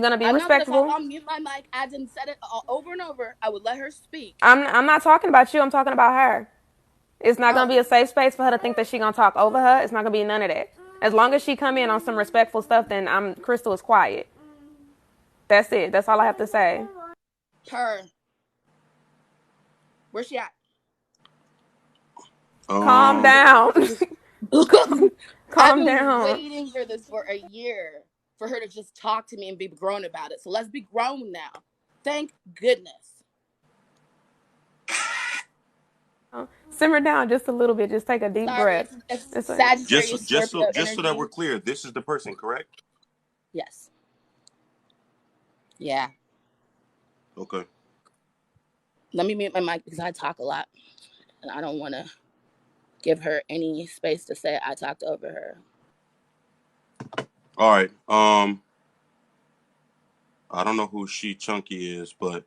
gonna be I know, but if respectful. I'll mute my mic, as in said it over and over, I would let her speak. I'm not talking about you. I'm talking about her. It's not gonna Oh, be a safe space for her to think that she gonna talk over her. It's not gonna be none of that. As long as she come in on some respectful stuff, then Crystal is quiet. That's it. That's all I have to say. her. Where's she at? Calm down. I've Calm been down. waiting for this for a year for her to just talk to me and be grown about it. So let's be grown now. Thank goodness. Simmer down just a little bit. Just take a deep Sorry, breath. it's It's like, Sagittarius Scorpio Just so that we're energy. clear, this is the person, correct? Yes. Yeah. Okay. Let me mute my mic because I talk a lot and I don't want to give her any space to say I talked over her. All right. I don't know who She Chunky is, but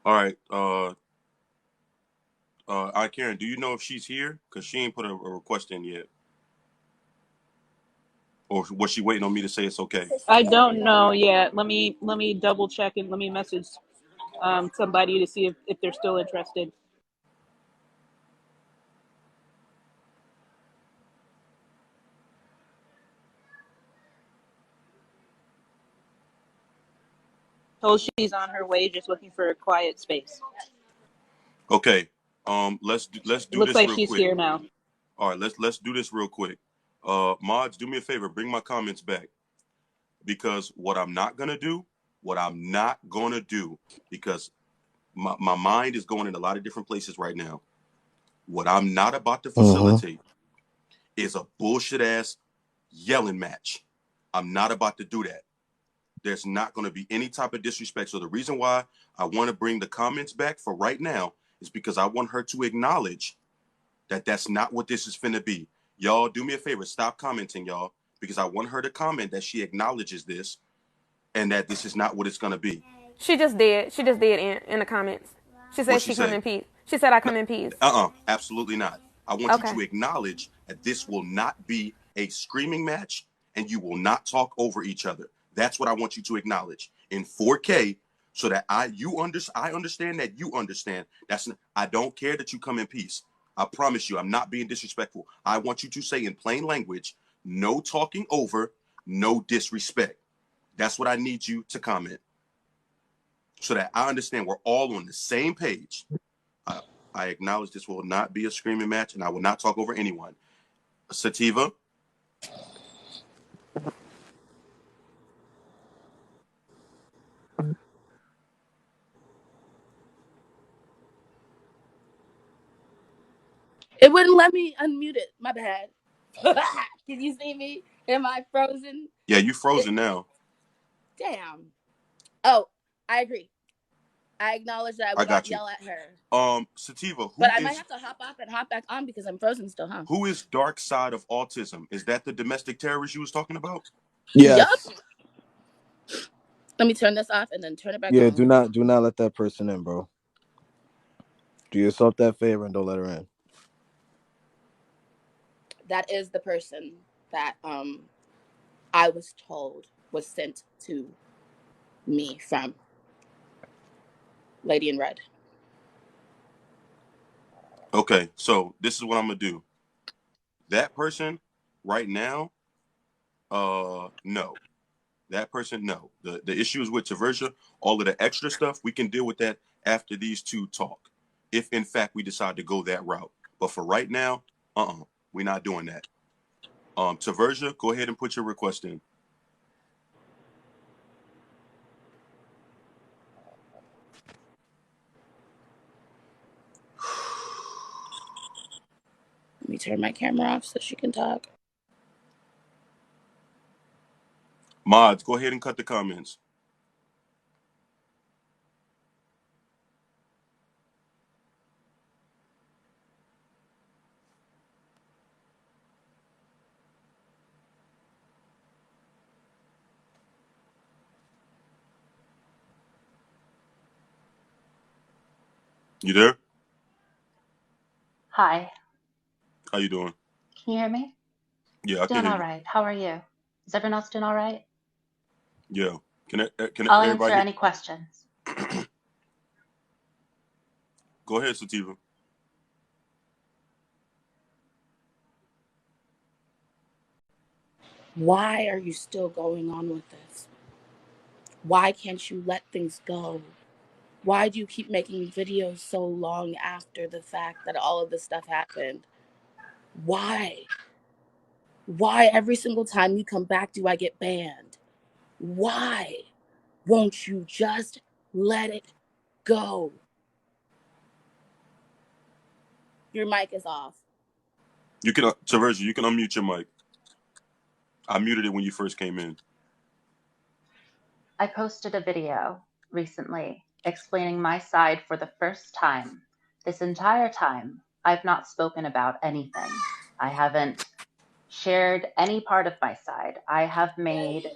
all right. Karen, do you know if she's here? Cause she ain't put a request in yet, or was she waiting on me to say it's okay? I don't know yet. Let me double check and let me message somebody to see if they're still interested. Told she's on her way, just looking for a quiet space. Okay. Let's It do looks this like real she's quick. here now. All right. Let's do this real quick. Mods, do me a favor. Bring my comments back, because what I'm not gonna do, because my mind is going in a lot of different places right now. What I'm not about to facilitate is a bullshit ass yelling match. I'm not about to do that. There's not going to be any type of disrespect. So the reason why I want to bring the comments back for right now is because I want her to acknowledge that that's not what this is finna be. Y'all, do me a favor. Stop commenting, y'all, because I want her to comment that she acknowledges this and that this is not what it's going to be. she just did. She just did in the comments. She What said she she come say? in peace. She said I come in peace. Absolutely not. I want you Okay. to acknowledge that this will not be a screaming match and you will not talk over each other. That's what I want you to acknowledge in 4K, so that I understand that you understand. I don't care that you come in peace. I promise you, I'm not being disrespectful. I want you to say in plain language, no talking over, no disrespect. That's what I need you to comment, so that I understand we're all on the same page. I acknowledge this will not be a screaming match, and I will not talk over anyone. Sativa. It wouldn't let me unmute it. My bad. Can you see me? Am I frozen? Yeah, you frozen now. Damn. Oh, I agree. I acknowledge that I I will not got you. yell at her. Sativa, But I might have to hop off and hop back on because I'm frozen still, huh? who is Dark Side of Autism? Is that the domestic terrorist you was talking about? Yup. Yes. Let me turn this off and then turn it back Yeah, on. do not let that person in, bro. Do yourself that favor and don't let her in. That is the person that I was told was sent to me from Lady in Red. Okay, so this is what I'm gonna do. That person right now, no. That person, no. The issues with Taversia, all of the extra stuff, we can deal with that after these two talk, if in fact we decide to go that route. But for right now, we're not doing that. Taversia, go ahead and put your request in. Let me turn my camera off so she can talk. Mods, go ahead and cut the comments. You there? Hi. How you doing? Can you hear me? Yeah, I can Doing hear all you. right. How are you? Is everyone else doing all right? Yeah. Can I'll answer everybody any questions. go ahead, Sativa? Why are you still going on with this? Why can't you let things go? Why do you keep making videos so long after the fact that all of this stuff happened? Why? Why every single time you come back do I get banned? Why won't you just let it go? Your mic is off. You can Taversia, you can unmute your mic. I muted it when you first came in. I posted a video recently explaining my side for the first time. This entire time, I've not spoken about anything. I haven't shared any part of my side. I have made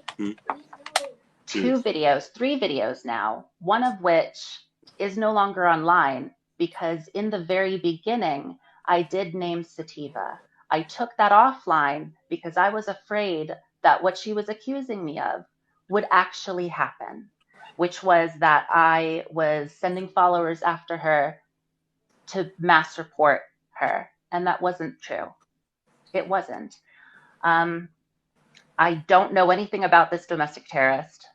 three videos now, one of which is no longer online because in the very beginning, I did name Sativa. I took that offline because I was afraid that what she was accusing me of would actually happen, which was that I was sending followers after her to mass report her. And that wasn't true. It wasn't. I don't know anything about this domestic terrorist.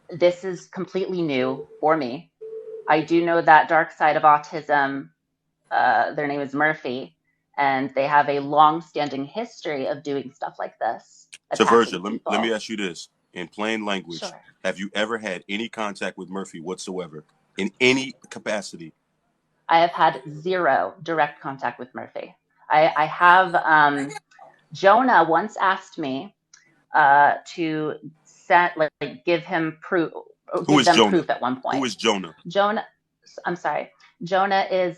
This is completely new for me. I do know that dark side of autism, their name is Murphy, and they have a long-standing history of doing stuff like this, attacking Taversia, people. let me ask you this in plain language. Sure. Have you ever had any contact with Murphy whatsoever in any capacity? I have had zero direct contact with Murphy. I have, Jonah once asked me to give him proof, Who is Jonah? proof at one point. Who is Jonah? Jonah, I'm sorry. Jonah is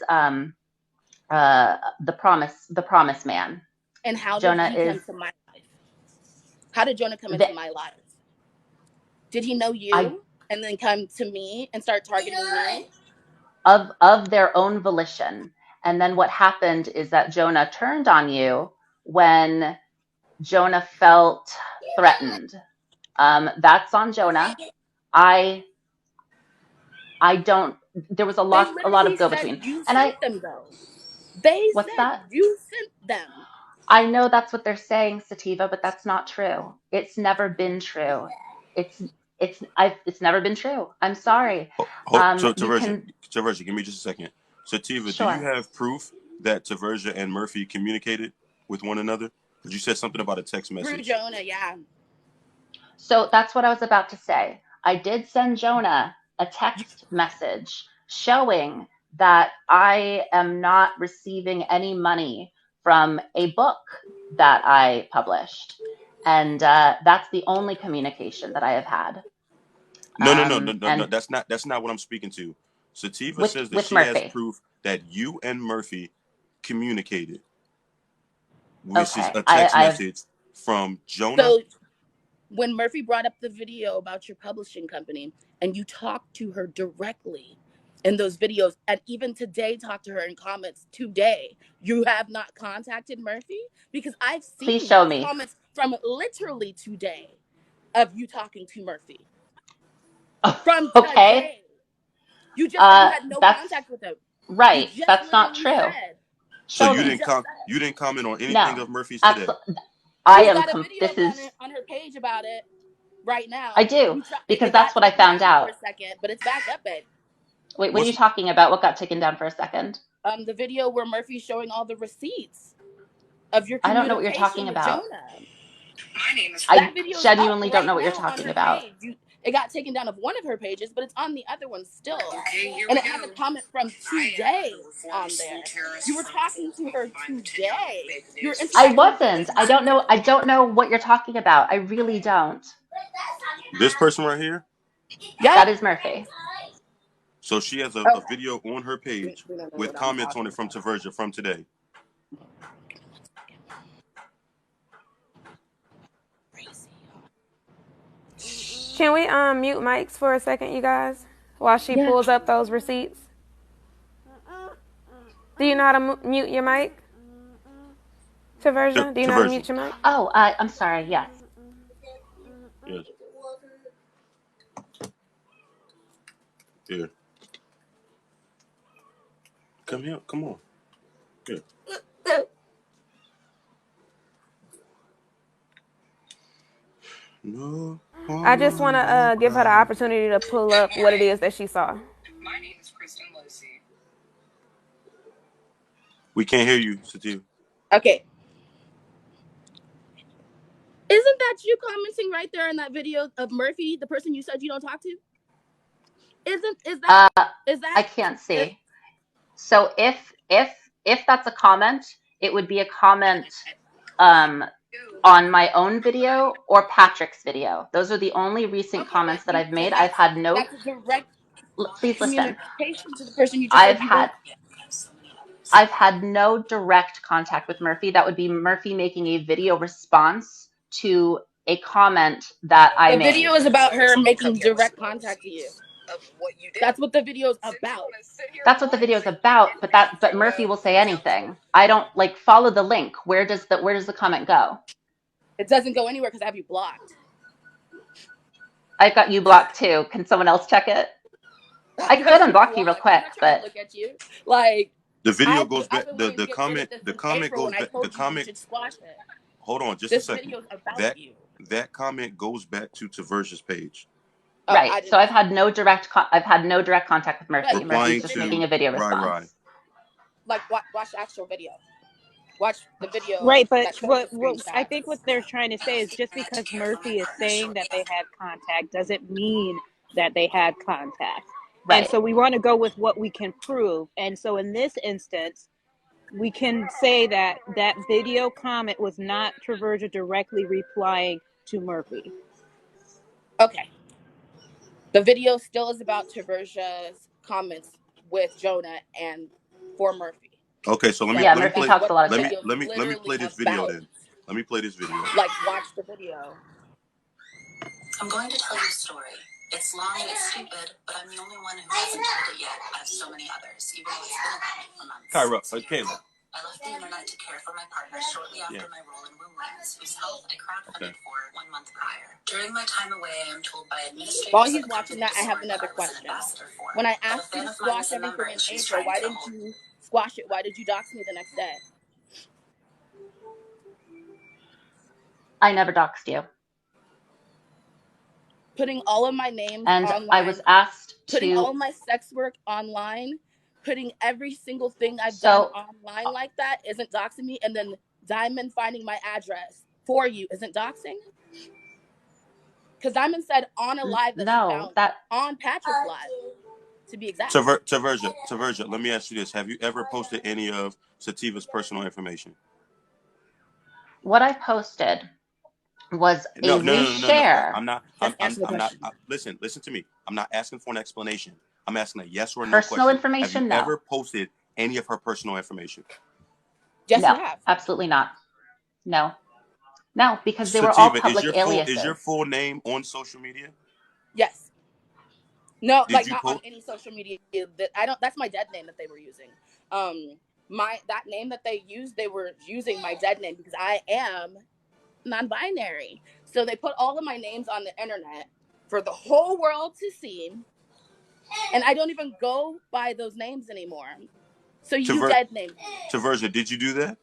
the promise man. And how Jonah did he come to my life? How did Jonah come into my life? Did he know you and then come to me and start targeting me? Of their own volition. And then what happened is that Jonah turned on you when Jonah felt threatened. That's on Jonah. I don't. There was a lot of go between. You and sent them though. They what's said that? You sent them. I know that's what they're saying, Sativa, but that's not true. It's never been true. It's never been true. I'm sorry. Taversia, give me just a second. Sativa, Sure. Do you have proof that Taversia and Murphy communicated with one another? Because you said something about a text message. Through Jonah, yeah. So that's what I was about to say. I did send Jonah a text message showing that I am not receiving any money from a book that I published. And that's the only communication that I have had. No. That's not what I'm speaking to. Sativa says that she has proof that you and Murphy communicated, which is a text message from Jonah. So when Murphy brought up the video about your publishing company and you talked to her directly in those videos, and even today talked to her in comments today, you have not contacted Murphy? Because I've seen comments from literally today of you talking to Murphy. From today. You just said you had no contact with him. Right. That's not true. So you didn't comment on anything of Murphy's today? I am. Got a video on her page about it right now. I do, because that's what I found out. For a second, but it's back up, babe. Wait, what are you talking about? What got taken down for a second? The video where Murphy's showing all the receipts of your communication. I don't know what you're talking about. Jonah. I genuinely don't know what you're talking about. It got taken down of one of her pages, but it's on the other one still. And it has a comment from today on there. You were talking to her today. I wasn't. I don't know what you're talking about. I really don't. This person right here? Yeah. That is Murphy. So she has a video on her page with comments on it from Taversia from today. Can we mute mics for a second, you guys, while she pulls up those receipts? Do you know how to mute your mic? Taversia, do you know how to mute your mic? Oh, I'm sorry. Yes. Here. Come here. Come on. Here. No. I just want to give her the opportunity to pull up what it is that she saw. My name is Kristen Lucy. We can't hear you, Sativa. Okay. Isn't that you commenting right there in that video of Murphy, the person you said you don't talk to? Is that I can't see. So if that's a comment, it would be a comment on my own video or Patrick's video. Those are the only recent comments that I've made. I've had no. That's a direct. Please listen. Communication to the person you just said you don't. I've had no direct contact with Murphy. That would be Murphy making a video response to a comment that I made. The video is about her making direct contact to you. That's what the video is about. That's what the video is about, but Murphy will say anything. I don't follow the link. Where does the comment go? It doesn't go anywhere because I have you blocked. I've got you blocked too. Can someone else check it? I could unblock you real quick, but look at you. Like the video goes back. The comment goes back. The comment. Hold on, just a second. That comment goes back to Taversia's page. Right. So I've had no direct contact with Murphy. Murphy's just making a video response. Right. Like watch the actual video. Watch the video. Right, but what I think what they're trying to say is just because Murphy is saying that they had contact doesn't mean that they had contact. Right. And so we want to go with what we can prove. And so in this instance, we can say that that video comment was not Taversia directly replying to Murphy. Okay. The video still is about Taversia's comments with Jonah and for Murphy. Okay, so let me play this video then. Let me play this video. Like, watch the video. I'm going to tell you a story. It's long and it's stupid, but I'm the only one who hasn't told it yet. I have so many others, even though it's been a panic for months. Kayla. I left the internet to care for my partner shortly after my role in Womblands, whose health I crowdfunded for 1 month prior. During my time away, I am told by administrators. While he's watching that, I have another question. When I asked you to squash everything in April, why didn't you squash it? Why did you dox me the next day? I never doxed you. Putting all of my names and online, I was asked putting all of my sex work online, putting every single thing I've done online like that isn't doxing me, and then Diamond finding my address for you isn't doxing? Because Diamond said on a live that she found on Patrick's live, to be exact. Taversia, let me ask you this. Have you ever posted any of Sativa's personal information? What I posted was a reshare. I'm not. Listen to me. I'm not asking for an explanation. I'm asking a yes or no personal question. Information. Have you ever posted any of her personal information? Yes, no, you have. Absolutely not. No, because they were all public aliases. Is your full name on social media? Yes. No, not on any social media. That's my dead name that they were using. That name that they used, they were using my dead name because I am non-binary. So they put all of my names on the internet for the whole world to see. And I don't even go by those names anymore. So you dead name me. Taversia, did you do that?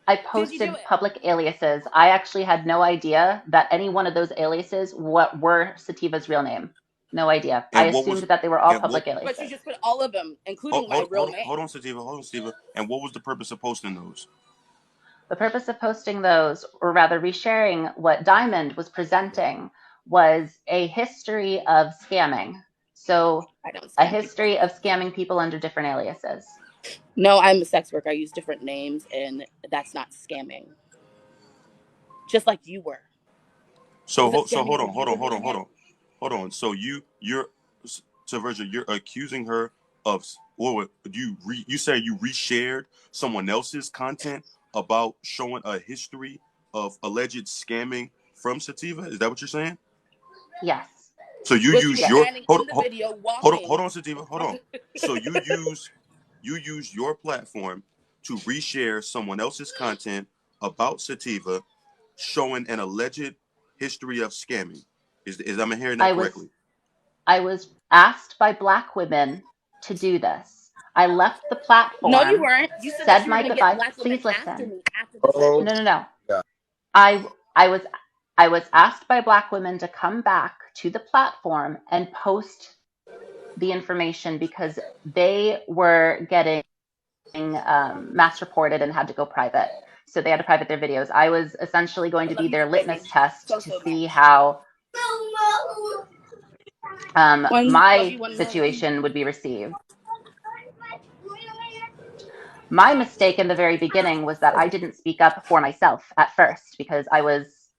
I posted public aliases. I actually had no idea that any one of those aliases were Sativa's real name. No idea. I assumed that they were all public aliases. But you just put all of them, including my real name. Hold on, Sativa. And what was the purpose of posting those? The purpose of posting those, or rather resharing what Diamond was presenting, was a history of scamming. So a history of scamming people under different aliases. No, I'm a sex worker. I use different names, and that's not scamming. Just like you were. So hold on. So you're Taversia, you're accusing her of, or you say you reshared someone else's content about showing a history of alleged scamming from Sativa? Is that what you're saying? Yes. So you use your hold on, Sativa, hold on. So you use your platform to reshare someone else's content about Sativa, showing an alleged history of scamming. Is I'm hearing that correctly? I was asked by Black women to do this. I left the No, you platform, weren't. You said that said you were my going to get goodbye. Black women Please after listen. me after this Oh, video. No. yeah. I was asked by Black women to come back to the platform and post the information because they were getting mass reported and had to go private. So they had to private their videos. I was essentially going I to love be you their so litmus much. test to So see much. how Love my you 1 million. situation would be received. My mistake in the very beginning was that I didn't speak up for myself at first because I was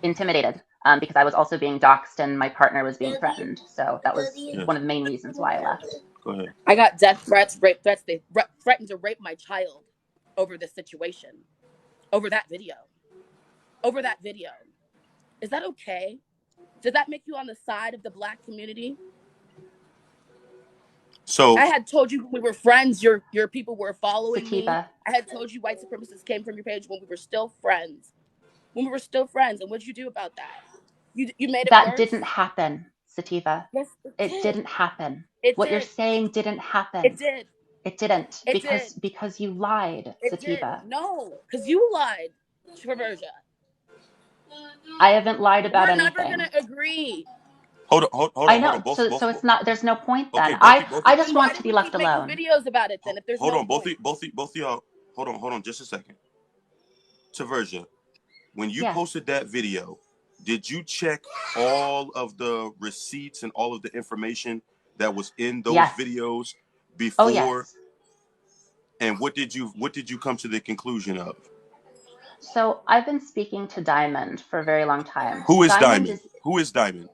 intimidated, because I was also being doxxed and my partner was being threatened. So that was one of the main reasons why I left. Go ahead. I got death threats, rape threats. They threatened to rape my child over this situation, over that video. Is that okay? Does that make you on the side of the Black community? So I had told you we were friends. Your people were following me. Sativa, I had told you white supremacists came from your page when we were still friends. And what did you do about that? You made it that worse. didn't happen, Sativa. Yes, It didn't happen. It What you're did. saying didn't It happen. did. It didn't It did. because you lied, It did. Sativa. No, because you lied, Taversia. I haven't lied about We're never anything. gonna agree. hold I on. know. Both So it's not. There's no point okay, then. both I Then just why want do to be we left keep making alone. videos about it then if there's hold no on, point? both of y'all. Hold on just a second. Taversia, when you Yes. posted that video, did you check all of the receipts and all of the information that was in those Yes. videos Oh before? yes. And what did you come to the conclusion of? So I've been speaking to Diamond for a very long time. Who is Diamond Diamond? is Who is Diamond?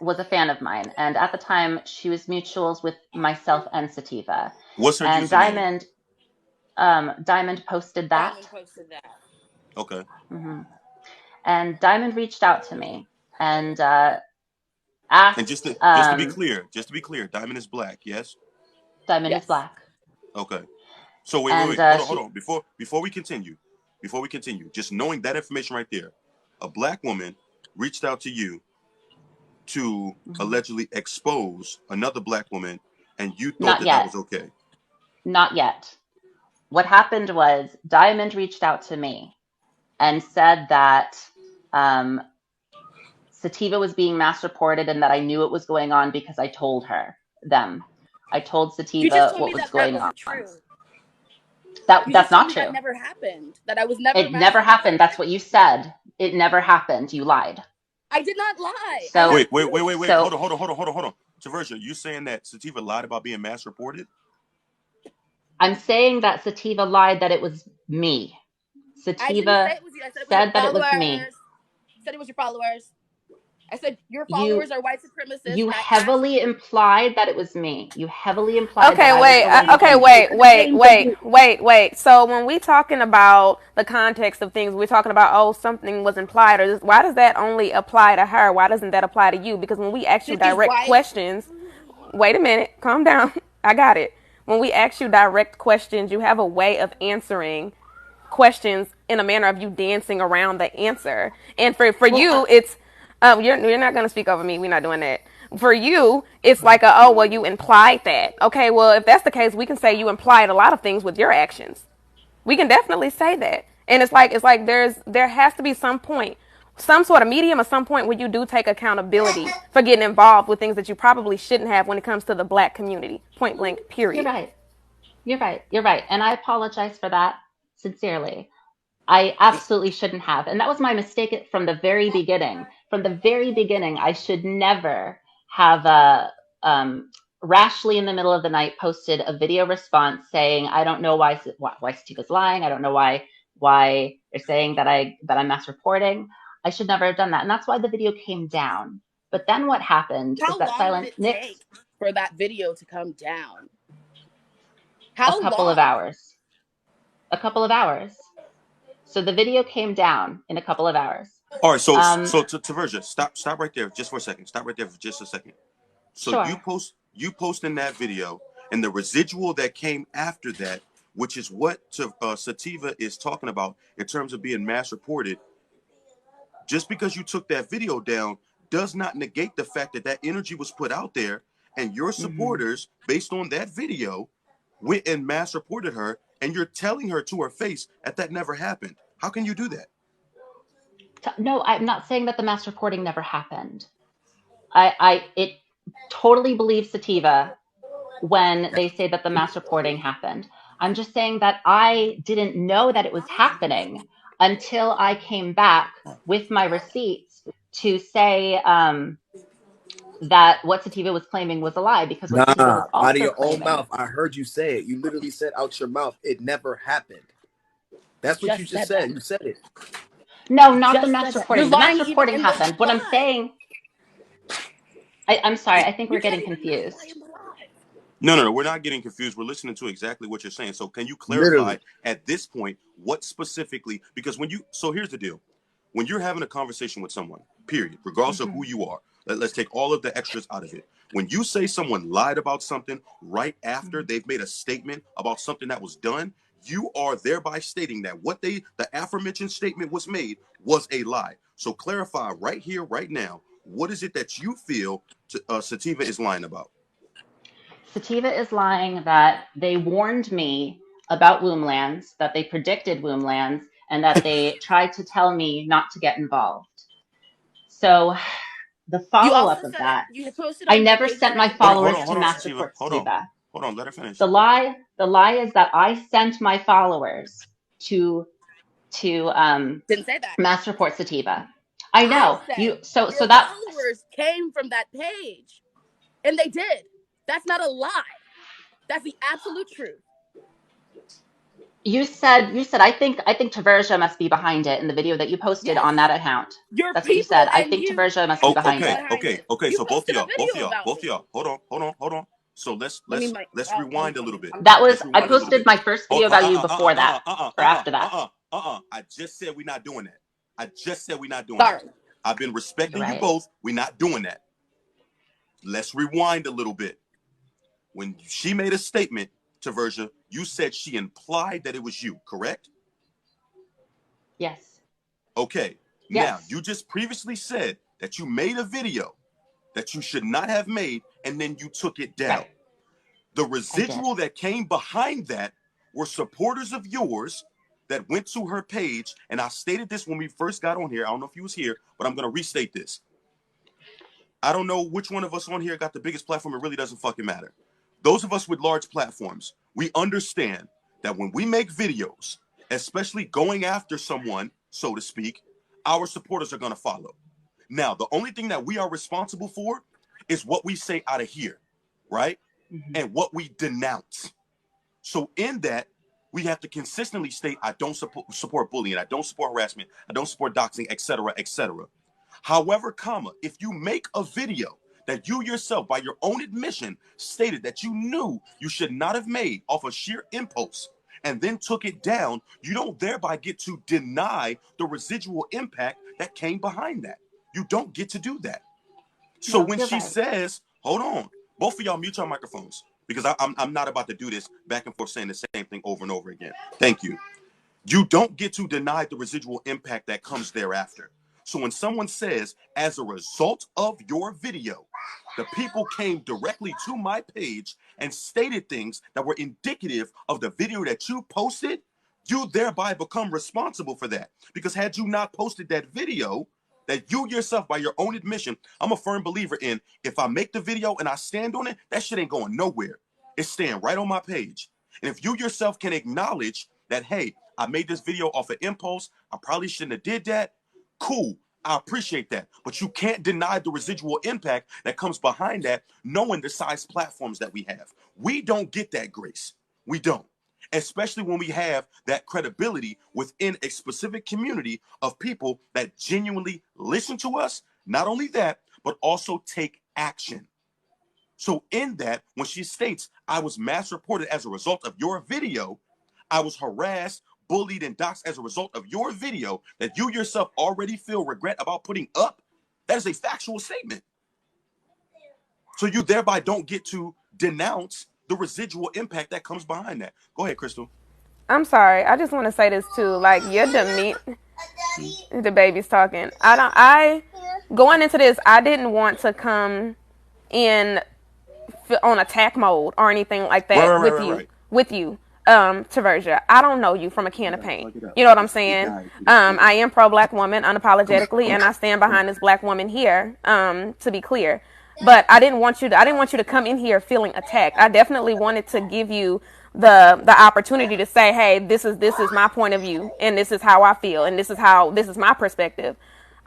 was a fan of mine, and at the time she was mutuals with myself and Sativa. What's her And username? Diamond posted that. Diamond posted that. Okay. Hmm. And Diamond reached out to me and And asked. just to be clear, Diamond is Black, yes? Diamond is Yes. Black. Okay. So wait. And Hold on. Before we continue, just knowing that information right there, a Black woman reached out to you to allegedly expose another Black woman, and you thought Not that that yet. was okay. Not yet. What happened was Diamond reached out to me and said that Sativa was being mass reported and that I knew it was going on because I told them. I told You just Sativa told what me was that going on. wasn't true. You That's just told not me that true. never happened. That I was never It mass never happened. reported. That's what you said. It never happened. You lied. I did not lie. I So have Wait. proof. Hold so on. Taversia, you saying that Sativa lied about being mass reported? I'm saying that Sativa lied that it was me. I didn't say Sativa it was you. I said it was your said that it was me. followers. I said it was your followers. I said your You followers are white supremacists, you and I asked. heavily implied that it was me. You heavily implied that Okay, I was the one Heavily behind it. because it came from you. wait. So when we talking about the context of things, we're talking about, oh, something was implied, or this, why does that only apply to her? Why doesn't that apply to you? Because when we ask you This is direct why. questions, wait a minute, calm down. I got it. When we ask you direct questions, you have a way of answering questions in a manner of you dancing around the answer. And for you, it's you're not gonna speak over me. We're not doing that. For you, it's like oh well, you implied that. Okay, well if that's the case, we can say you implied a lot of things with your actions. We can definitely say that. And it's like there has to be some point, some sort of medium at some point where you do take accountability for getting involved with things that you probably shouldn't have when it comes to the Black community. Point blank. You're Period. right. You're right. And I apologize for that sincerely. I absolutely shouldn't have. And that was my mistake from the very beginning. From the very beginning, I should never have rashly in the middle of the night posted a video response saying, I don't know why Steve lying. I don't know why they're saying that I'm mass reporting. I should never have done that. And that's why the video came down. But then what happened is How that long did Silent it Nick's take for that video to come down? a How couple of long? hours. A couple of hours. So the video came down in a couple of hours. All right. So Taversia, stop right there just for a second. Stop right there for just a second. So Sure. you post in that video, and the residual that came after that, which is what Sativa is talking about in terms of being mass reported. Just because you took that video down does not negate the fact that that energy was put out there, and your supporters, based on that video, went and mass reported her, and you're telling her to her face that never happened. How can you do that? No, I'm not saying that the mass reporting never happened. It totally believe Sativa when they say that the mass reporting happened. I'm just saying that I didn't know that it was happening until I came back with my receipts to say that what Sativa was claiming was a lie, because what Sativa was Nah, out of also your own claiming. mouth. I heard you say it. You literally said out your mouth, it never happened. That's what you just said. You said it. No, not the mass reporting. You're the mass lying reporting even in the happened. What I'm live. saying, I'm sorry, I think You we're can't getting even make a confused. lie in the live. No, we're not getting confused. We're listening to exactly what you're saying. So can you clarify Literally. at this point what specifically, because so here's the deal. When you're having a conversation with someone, period, regardless of who you are, let's take all of the extras out of it. When you say someone lied about something right after they've made a statement about something that was done, you are thereby stating that the aforementioned statement was made was a lie. So clarify right here, right now, what is it that you feel Sativa is lying about? Sativa is lying that they warned me about womblands, that they predicted womblands, and that they tried to tell me not to get involved. So the You follow-up also of said that, you had posted I on your never page sent already my that they followers Hold to on, mass Sativa. report Hold on. Sativa. Hold on, let her finish. The lie is that I sent my followers to didn't say that. mass report Sativa. I I know said you. So your that followers came from that page, and they did. That's not a lie. That's the absolute truth. you said I think Taversia must be behind it in the video that you posted Yes, on that account. your That's what you people said. I and think you Taversia must be Oh, behind okay, it. behind okay, it. okay. You So both of posted a y'all, both of video y'all, about both of me. y'all. Hold on. So let's Let me let's let's rewind a little bit. That was Let's I rewind a little posted bit. my first video about you before that or after that. I just said we're not doing that. I just said we're not doing that. Sorry. I've been You're respecting you right. both. We're not doing that. Let's rewind a little bit. When she made a statement to Versia, you said she implied that it was you, correct? Yes. Okay. Now, Yes. you just previously said that you made a video that you should not have made, and then you took it down. Right. The residual that came behind that were supporters of yours that went to her page, and I stated this when we first got on here. I don't know if you was here, but I'm going to restate this. I don't know which one of us on here got the biggest platform. It really doesn't fucking matter. Those of us with large platforms, we understand that when we make videos, especially going after someone, so to speak, our supporters are going to follow. Now, the only thing that we are responsible for is what we say out of here, right? And what we denounce. So in that, we have to consistently state, I don't support bullying, I don't support harassment, I don't support doxing, etc., etc. However, if you make a video that you yourself, by your own admission, stated that you knew you should not have made off of sheer impulse, and then took it down, you don't thereby get to deny the residual impact that came behind that. You don't get to do that. So when she says, hold on, both of y'all mute your microphones, because I'm not about to do this back and forth saying the same thing over and over again. Thank you. You don't get to deny the residual impact that comes thereafter. So when someone says, as a result of your video, the people came directly to my page and stated things that were indicative of the video that you posted, you thereby become responsible for that. Because had you not posted that video, that you yourself, by your own admission, I'm a firm believer in, if I make the video and I stand on it, that shit ain't going nowhere. It's staying right on my page. And if you yourself can acknowledge that, hey, I made this video off of impulse, I probably shouldn't have did that, cool, I appreciate that. But you can't deny the residual impact that comes behind that, knowing the size platforms that we have. We don't get that grace. We don't. Especially when we have that credibility within a specific community of people that genuinely listen to us. Not only that, but also take action. So in that, when she states, I was mass reported as a result of your video, I was harassed, bullied, and doxxed as a result of your video that you yourself already feel regret about putting up, that is a factual statement. So you thereby don't get to denounce the residual impact that comes behind that. Go ahead, Crystal. I'm sorry. I just want to say this too. Like, your demeanor, the baby's talking. going into this, I didn't want to come in on attack mode or anything like that with you, Taversia. I don't know you from a can of paint. You know what I'm saying? I am pro black woman unapologetically, and I stand behind this black woman here. To be clear, but I didn't want you to come in here feeling attacked. I definitely wanted to give you the opportunity to say, hey, this is my point of view, and this is how I feel, and this is my perspective.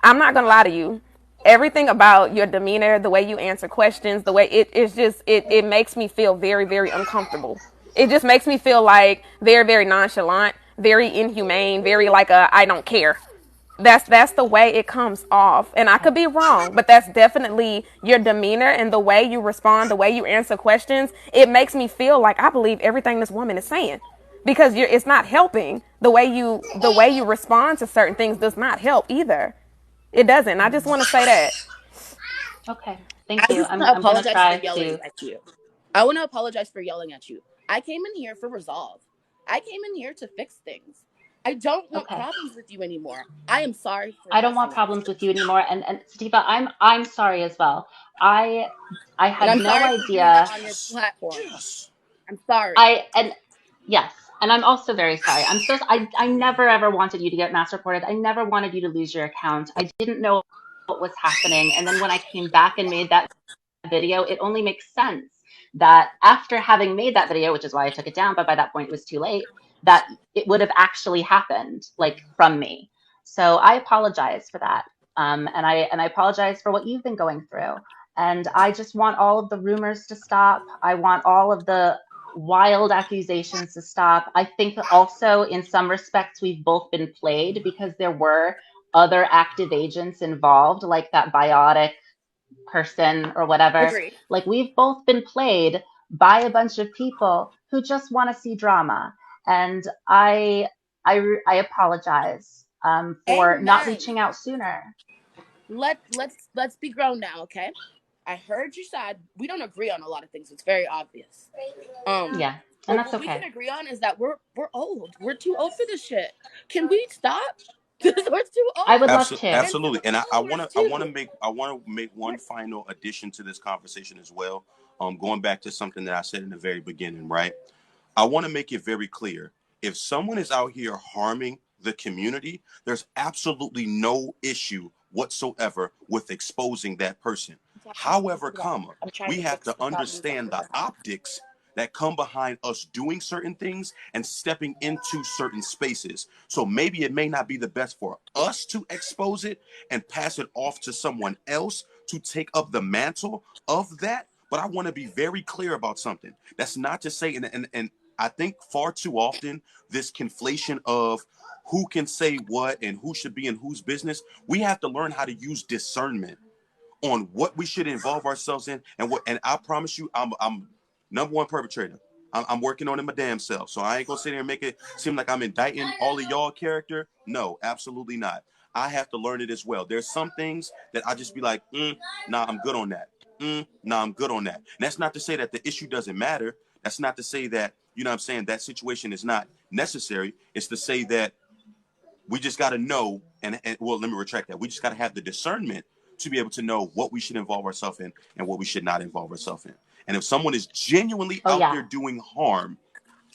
I'm not gonna lie to you, everything about your demeanor, the way you answer questions, the way it makes me feel very, very uncomfortable. It just makes me feel like very, very nonchalant, very inhumane, very like a I don't care. That's the way it comes off. And I could be wrong, but that's definitely your demeanor and the way you respond, the way you answer questions. It makes me feel like I believe everything this woman is saying. Because it's not helping. The way you respond to certain things does not help either. It doesn't. I just want to say that. Okay, thank I you. just want to I'm gonna apologize for try yelling to. at you. I want to apologize for yelling at you. I came in here for resolve. I came in here to fix things. I don't want Okay, problems with you anymore. I am sorry for I don't want cussing at problems you. with you anymore. And Sativa, I'm sorry as well. I I And had I'm no sorry for doing that idea. on your platform. Yes. I'm sorry. And yes, and I'm also very sorry. I never ever wanted you to get mass reported. I never wanted you to lose your account. I didn't know what was happening. And then when I came back and made that video, it only makes sense that after having made that video, which is why I took it down, but by that point it was too late, that it would have actually happened like from me. So I apologize for that. And I apologize for what you've been going through. And I just want all of the rumors to stop. I want all of the wild accusations to stop. I think also in some respects we've both been played because there were other active agents involved, like that biotic person or whatever. Agreed. Like we've both been played by a bunch of people who just want to see drama. And I apologize for not Amen. reaching out sooner. Let's be grown now, okay? I heard your side. We don't agree on a lot of things. It's very obvious. Yeah, and But that's what we can okay. agree on is that we're old. We're too old for this shit. Can we stop? We're too I would old. love Absolutely, to. And for absolutely. the And followers too. I want to make We're, one final addition to this conversation as well. Going back to something that I said in the very beginning, right? I want to make it very clear. If someone is out here harming the community, there's absolutely no issue whatsoever with exposing that person. However, comma, I'm trying we to have fix to the problems that understand we're the having. optics that come behind us doing certain things and stepping into certain spaces. So maybe it may not be the best for us to expose it and pass it off to someone else to take up the mantle of that. But I want to be very clear about something. That's not to say, and I think far too often this conflation of who can say what and who should be in whose business, we have to learn how to use discernment on what we should involve ourselves in and what. And I promise you, I'm number one perpetrator. I'm working on it my damn self. So I ain't gonna sit here and make it seem like I'm indicting all of y'all character. No, absolutely not. I have to learn it as well. There's some things that I just be like, nah, I'm good on that. Nah, I'm good on that. And that's not to say that the issue doesn't matter. That's not to say that, you know what I'm saying, that situation is not necessary. It's to say that we just got to know, and well, let me retract that. We just got to have the discernment to be able to know what we should involve ourselves in and what we should not involve ourselves in. And if someone is genuinely Oh out yeah. there doing harm,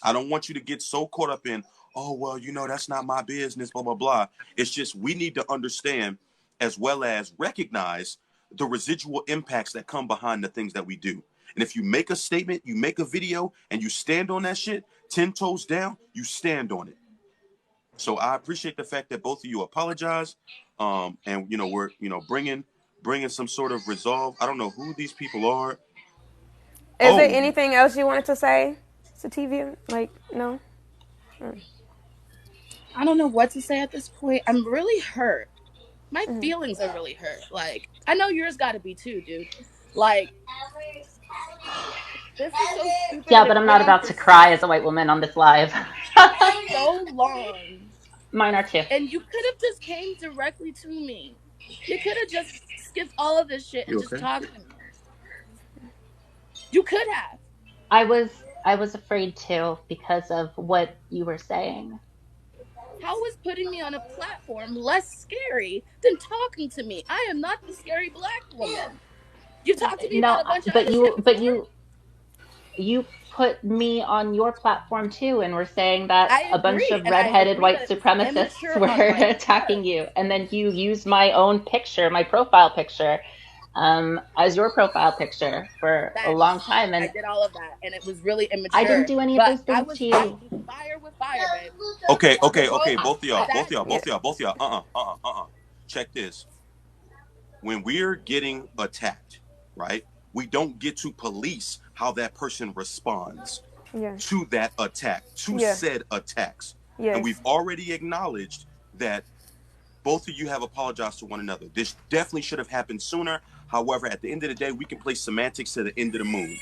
I don't want you to get so caught up in, oh, well, that's not my business, blah, blah, blah. It's just we need to understand as well as recognize the residual impacts that come behind the things that we do. And if you make a statement, you make a video, and you stand on that shit, 10 toes down, you stand on it. So I appreciate the fact that both of you apologize, and we're bringing some sort of resolve. I don't know who these people are. Is there Oh, anything else you wanted to say, Sativa? Like, no? I don't know what to say at this point. I'm really hurt. My feelings are really hurt. Like, I know yours gotta be too, dude. Like, this is so stupid Yeah, and but it I'm went not on about for to cry as a white woman on this live. so long. Mine are too. And you could have just came directly to me. You could have just skipped all of this shit and you just okay? talked to me. You could have. I was afraid too because of what you were saying. How is putting me on a platform less scary than talking to me? I am not the scary black woman. You talked to me No, about a bunch of but other shit before. you put me on your platform too, and were saying that I a bunch agree, of and I redheaded agree white that it was supremacists immature were on my attacking part. you, and then you used my own picture, my profile picture, as your profile picture for a long Facts. time, I and did all of that, and it was really I didn't immature. do any of But those I things was to you. fighting fire with fire, babe. Okay, The okay, okay. road Both of y'all, I, both of that y'all, Yeah. both of y'all, both of y'all. Check this. When we're getting attacked, right? We don't get to police how that person responds Yeah. to that attack, to Yeah. said attacks. And Yes. we've already acknowledged that both of you have apologized to one another. This definitely should have happened sooner. However, at the end of the day, we can play semantics to the end of the moon.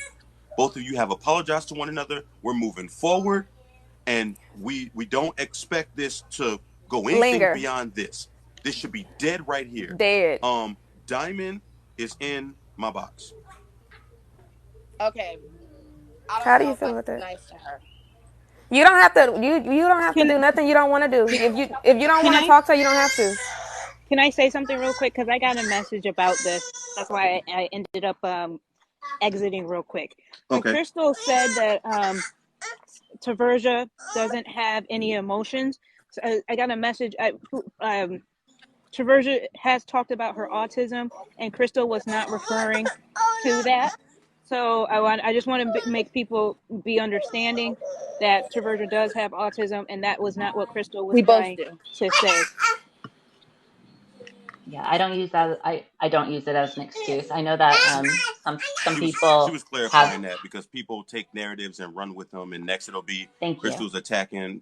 Both of you have apologized to one another. We're moving forward, and we don't expect this to go anything Linger. beyond this. This should be dead right here. Dead. Diamond is in my box. okay. I How don't do you know if feel I about was that? nice to her. You don't have to. You don't have to Can do nothing you don't want to do. If you don't can want to I talk to her, you don't have to. can I say something real quick? Because I got a message about this. That's why I ended up exiting real quick. When Okay. Crystal said that Taversia doesn't have any emotions, so I got a message. Taversia has talked about her autism, and Crystal was not referring to that. So I just want to make people be understanding that Traversa does have autism, and that was not what Crystal was We both trying do. to say. yeah, I don't use that. I don't use it as an excuse. I know that some She people was have. clarifying that because people take narratives and run with them, and next it'll be Thank you. Crystal's attacking,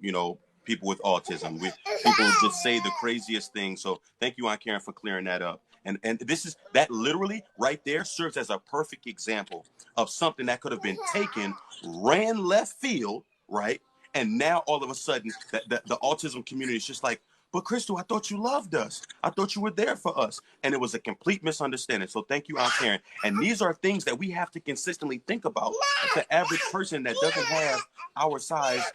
people with autism. People just say the craziest things. So thank you, Aunt Karen, for clearing that up. And this is that literally right there serves as a perfect example of something that could have been taken, ran left field, right? And now all of a sudden the autism community is just like, but Crystal, I thought you loved us. I thought you were there for us. And it was a complete misunderstanding. So thank you, Aunt Karen. And these are things that we have to consistently think about. The average person that doesn't have our size,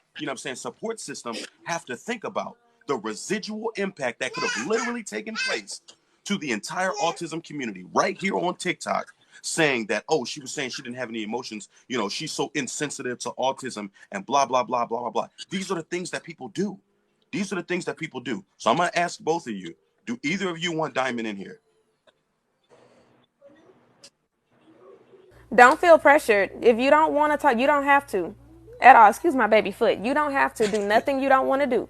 support system have to think about the residual impact that could have literally taken place to the entire autism community right here on TikTok, saying that, oh, she was saying she didn't have any emotions, she's so insensitive to autism and blah, blah, blah, blah, blah, blah. These are the things that people do. These are the things that people do. So I'm going to ask both of you, do either of you want Diamond in here? Don't feel pressured. If you don't want to talk, you don't have to at all. Excuse my baby foot. You don't have to do nothing you don't want to do.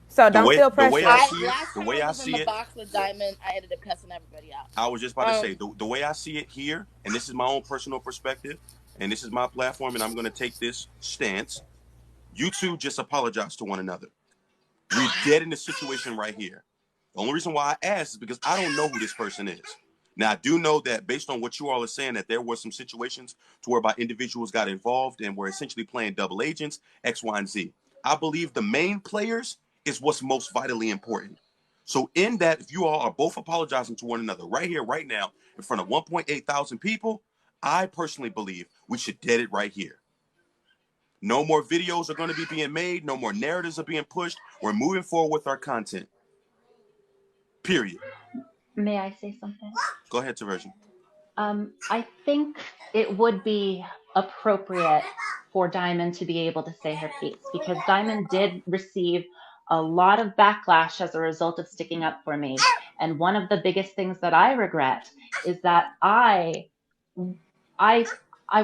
So The don't way feel the way I pressured. I see it, last the time I way I was in the see it, box with Diamond, I ended up cussing everybody out. I was just about to say the way I see it here, and this is my own personal perspective, and this is my platform, and I'm going to take this stance. You two just apologize to one another. We're dead in the situation right here. The only reason why I asked is because I don't know who this person is. Now, I do know that based on what you all are saying, that there were some situations to whereby individuals got involved and were essentially playing double agents, X, Y, and Z. I believe the main players is what's most vitally important. So in that, if you all are both apologizing to one another right here, right now, in front of 1.8 thousand people, I personally believe we should dead it right here. No more videos are going to be being made. No more narratives are being pushed. We're moving forward with our content. Period. May I say something? Go ahead, Taversion. I think it would be appropriate for Diamond to be able to say her piece, because Diamond did receive a lot of backlash as a result of sticking up for me. And one of the biggest things that I regret is that I I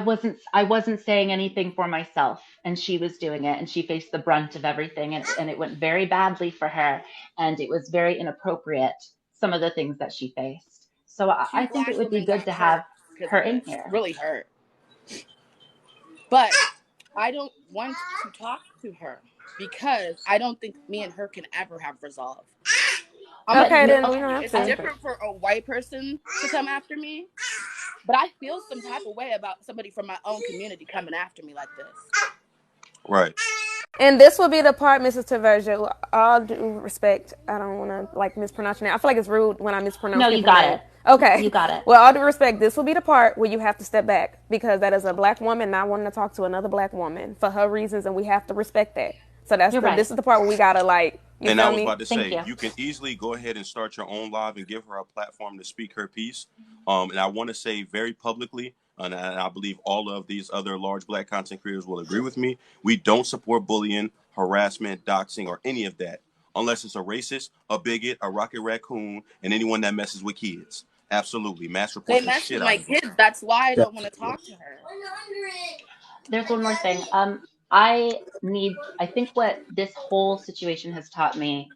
wasn't saying anything for myself, and she was doing it, and she faced the brunt of everything, and it went very badly for her, and it was very inappropriate, some of the things that she faced. So I Two think it black would be women good got to hurt have because her of in this. here. Really hurt. But I don't want to talk to her because I don't think me and her can ever have resolve. I'm gonna But Okay, be no, real then with we okay, don't you. have It's to. different for a white person to come after me, but I feel some type of way about somebody from my own community coming after me like this. Right. And this will be the part, Mrs. Taverja, with all due respect, I don't want to mispronounce your name. I feel like it's rude when I mispronounce no, you people's got name. it. Okay. You got it. Well, all due respect, this will be the part where you have to step back because that is a black woman not wanting to talk to another black woman for her reasons, and we have to respect that. So You're right. this is the part where we gotta You And I feel was me? about to Thank say, you. you can easily go ahead and start your own live and give her a platform to speak her piece. And I want to say very publicly, and I believe all of these other large Black content creators will agree with me, we don't support bullying, harassment, doxing, or any of that, unless it's a racist, a bigot, a rocket raccoon, and anyone that messes with kids. Absolutely. Mass They report the mess with shit out my of them. kids. That's why I don't want to Definitely. talk to her. There's one more thing. I think what this whole situation has taught me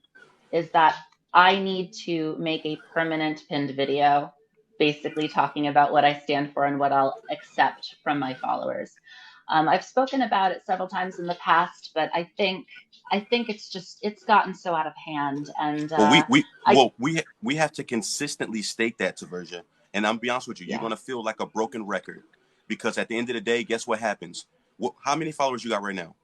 is that I need to make a permanent pinned video basically talking about what I stand for and what I'll accept from my followers. I've spoken about it several times in the past, but I think it's gotten so out of hand, and Well, I we have to consistently state that to Version. And I'm be honest with you, you're yeah. gonna feel like a broken record because at the end of the day, guess what happens? How many followers you got right now?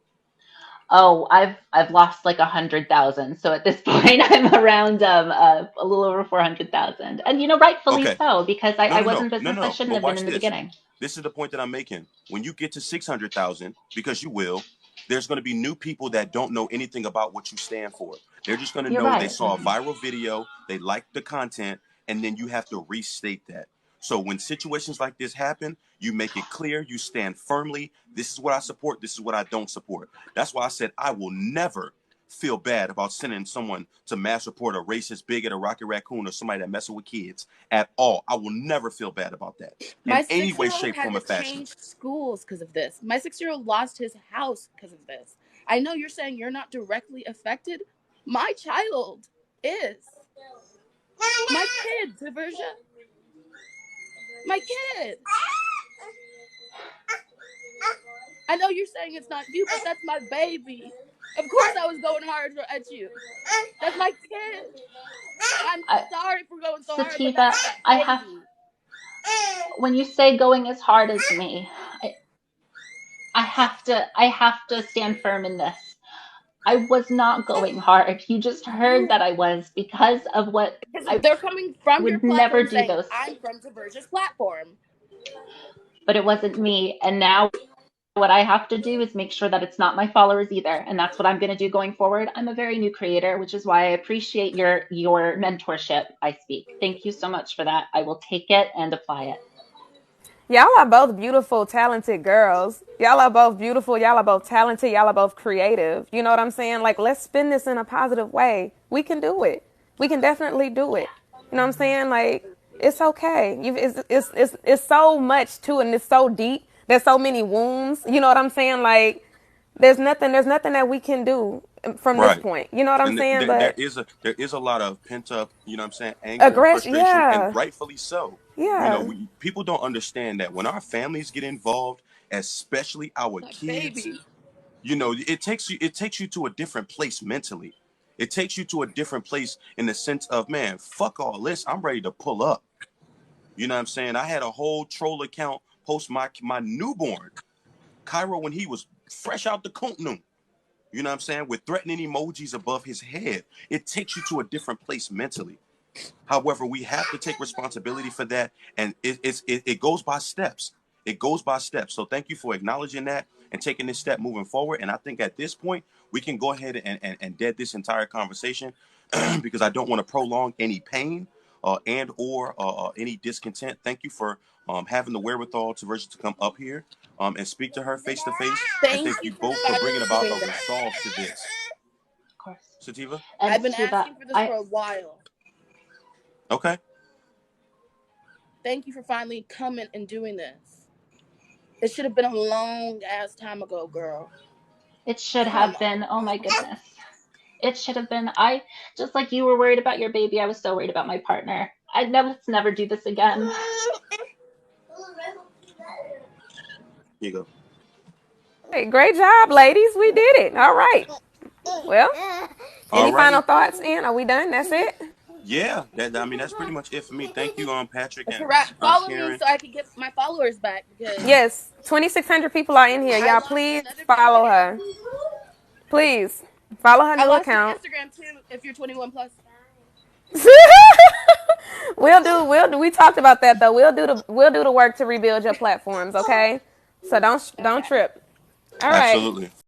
Oh, I've lost like 100,000. So at this point, I'm around a little over 400,000, and rightfully Okay, so, because no, I no, was no, in no, business I no. shouldn't But have been watch in the this. beginning. This is the point that I'm making. When you get to 600,000, because you will, there's going to be new people that don't know anything about what you stand for. They're just going to You're know they right. saw a viral video, they liked the content, and then you have to restate that. So when situations like this happen, you make it clear, you stand firmly. This is what I support, this is what I don't support. That's why I said I will never feel bad about sending someone to mass report a racist bigot, a rocket raccoon, or somebody that messing with kids at all. I will never feel bad about that in My any way, 6-year-old shape, had form, to or fashion. change schools because of this. My 6-year-old lost his house because of this. I know you're saying you're not directly affected. My child is. My kid, Taversia. My kid. I know you're saying it's not you, but that's my baby. Of course I was going hard at you. That's my kid. I'm I, sorry for going so hard, but Sativa, that's my I have baby. when you say going as hard as me, I have to stand firm in this. I was not going hard. You just heard You, that I was because of what because I they're coming from your would never platform do saying those, I'm from Taversia's platform. but it wasn't me. And now what I have to do is make sure that it's not my followers either, and that's what I'm going to do going forward. I'm a very new creator, which is why I appreciate your mentorship. I speak. Thank you so much for that. I will take it and apply it. Y'all are both beautiful, talented girls. Y'all are both beautiful. Y'all are both talented. Y'all are both creative. You know what I'm saying? Like, let's spin this in a positive way. We can do it. We can definitely do it. You know what I'm saying? Like, it's okay. It's so much to it, and it's so deep. There's so many wounds. You know what I'm saying? Like, there's nothing that we can do from this Right. point. You know what I'm And saying? there But is a lot of pent up, you know what I'm saying, anger and aggression, frustration, and yeah, rightfully so. yeah. People don't understand that when our families get involved, especially our My kids, baby. it takes you to a different place mentally. It takes you to a different place in the sense of, man, fuck all this. I'm ready to pull up. You know what I'm saying? I had a whole troll account post my newborn, Cairo, when he was fresh out the coontin'. You know what I'm saying? With threatening emojis above his head. It takes you to a different place mentally. However, we have to take responsibility for that, and it goes by steps. It goes by steps. So thank you for acknowledging that and taking this step moving forward. And I think at this point we can go ahead and dead this entire conversation because I don't want to prolong any pain and or any discontent. Thank you for having the wherewithal to Virgil to come up here and speak to her face to face. And Thank thank you you for both for finally bringing about doing a that. resolve to this. Of course. Sativa? And I've been Sativa, asking for this for a while. Okay. Thank you for finally coming and doing this. It should have been a long ass time ago, girl. it should Come have on. been. Oh my goodness. It should have been. I just like you were worried about your baby. I was so worried about my partner. I'd never do this again. Here you go. Hey, great job, ladies. We did it. All right. Well, any All final righty. thoughts, Ann? Are we done? That's it? Yeah, that's pretty much it for me. Thank you, Patrick That's a and wrap. Follow me Karen. so I can get my followers back because Yes. 2,600 people are in here. I Y'all, lost please another follow Instagram. her. Please follow her I new lost your account. Instagram too if you're 21 plus. We'll do. We talked about that though. We'll do the work to rebuild your platforms. Okay. So don't Okay. trip. All right. Absolutely.